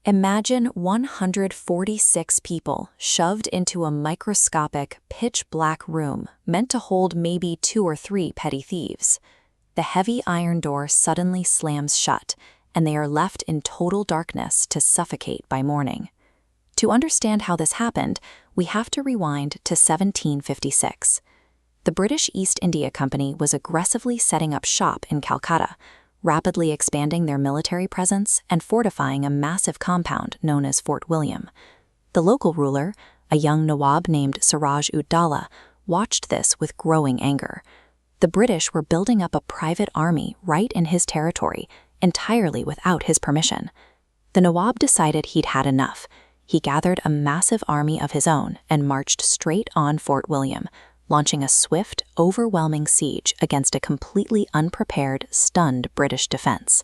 Imagine 146 people shoved into a microscopic, pitch-black room meant to hold maybe 2 or 3 petty thieves. The heavy iron door suddenly slams shut, and they are left in total darkness to suffocate by morning. To understand how this happened, we have to rewind to 1756. The British East India Company was aggressively setting up shop in Calcutta, rapidly expanding their military presence and fortifying a massive compound known as Fort William. The local ruler, a young Nawab named Siraj-ud-Daulah, watched this with growing anger. The British were building up a private army right in his territory, entirely without his permission. The Nawab decided he'd had enough. He gathered a massive army of his own and marched straight on Fort William, launching a swift, overwhelming siege against a completely unprepared, stunned British defense.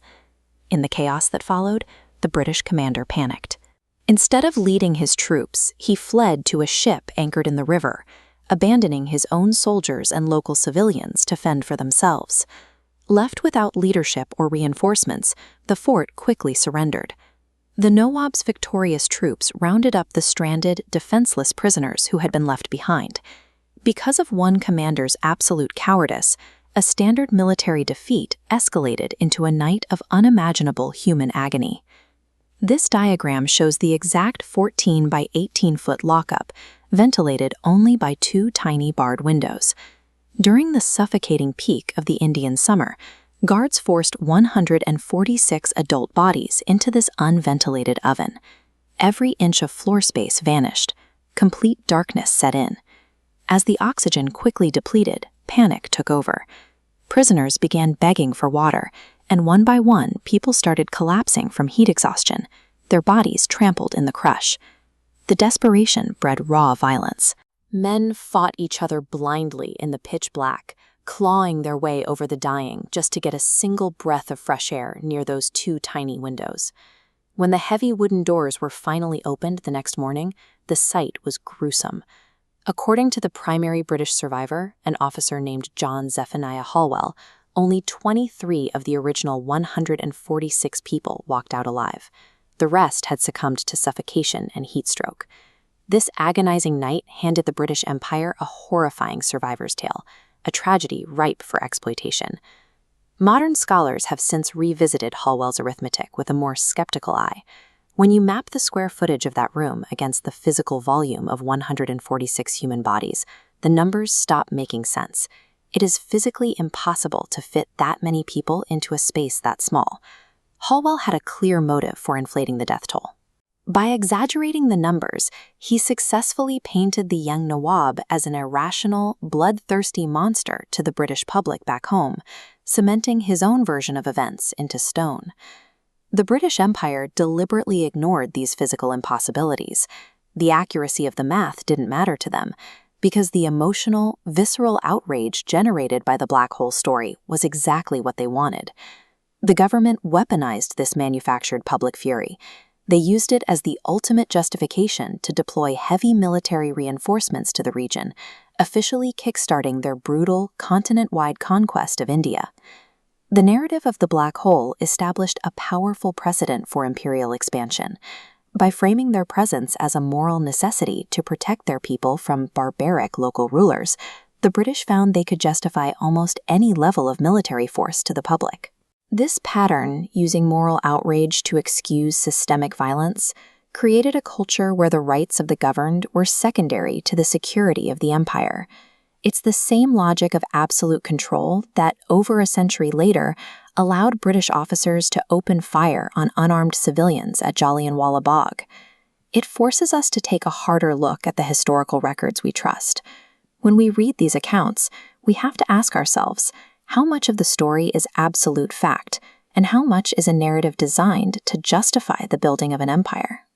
In the chaos that followed, the British commander panicked. Instead of leading his troops, he fled to a ship anchored in the river, abandoning his own soldiers and local civilians to fend for themselves. Left without leadership or reinforcements, the fort quickly surrendered. The Nawab's victorious troops rounded up the stranded, defenseless prisoners who had been left behind. Because of one commander's absolute cowardice, a standard military defeat escalated into a night of unimaginable human agony. This diagram shows the exact 14 by 18-foot lockup, ventilated only by 2 tiny barred windows. During the suffocating peak of the Indian summer, guards forced 146 adult bodies into this unventilated oven. Every inch of floor space vanished. Complete darkness set in. As the oxygen quickly depleted, panic took over. Prisoners began begging for water, and one by one, people started collapsing from heat exhaustion, their bodies trampled in the crush. The desperation bred raw violence. Men fought each other blindly in the pitch black, clawing their way over the dying just to get a single breath of fresh air near those 2 tiny windows. When the heavy wooden doors were finally opened the next morning, the sight was gruesome. According to the primary British survivor, an officer named John Zephaniah Holwell, only 23 of the original 146 people walked out alive. The rest had succumbed to suffocation and heat stroke. This agonizing night handed the British Empire a horrifying survivor's tale, a tragedy ripe for exploitation. Modern scholars have since revisited Holwell's arithmetic with a more skeptical eye. When you map the square footage of that room against the physical volume of 146 human bodies, the numbers stop making sense. It is physically impossible to fit that many people into a space that small. Holwell had a clear motive for inflating the death toll. By exaggerating the numbers, he successfully painted the young Nawab as an irrational, bloodthirsty monster to the British public back home, cementing his own version of events into stone. The British Empire deliberately ignored these physical impossibilities. The accuracy of the math didn't matter to them, because the emotional, visceral outrage generated by the black hole story was exactly what they wanted. The government weaponized this manufactured public fury. They used it as the ultimate justification to deploy heavy military reinforcements to the region, officially kickstarting their brutal, continent-wide conquest of India. The narrative of the black hole established a powerful precedent for imperial expansion. By framing their presence as a moral necessity to protect their people from barbaric local rulers, the British found they could justify almost any level of military force to the public. This pattern, using moral outrage to excuse systemic violence, created a culture where the rights of the governed were secondary to the security of the empire. It's the same logic of absolute control that, over a century later, allowed British officers to open fire on unarmed civilians at Jallianwala Bagh. It forces us to take a harder look at the historical records we trust. When we read these accounts, we have to ask ourselves, how much of the story is absolute fact, and how much is a narrative designed to justify the building of an empire?